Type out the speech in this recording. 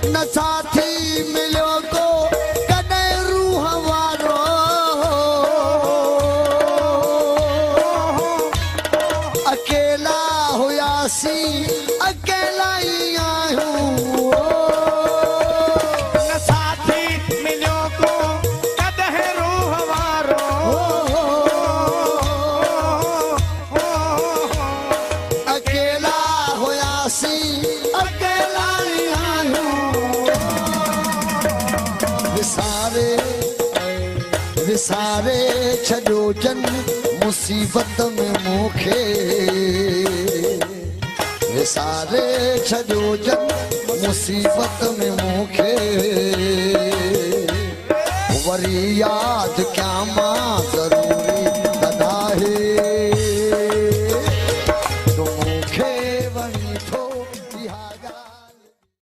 न साथी मिलो को कने रूह वारो अकेला हुयासी अकेला ही आयूं न साथी मिलो को कदह रूह वारो अकेला हुयासी अकेला ही आयूं विसारे छॾो जन मुसीबत में मूंखे विसारे छॾो जन मुसीबत में मूंखे वरी यादि कयां मां ज़रूर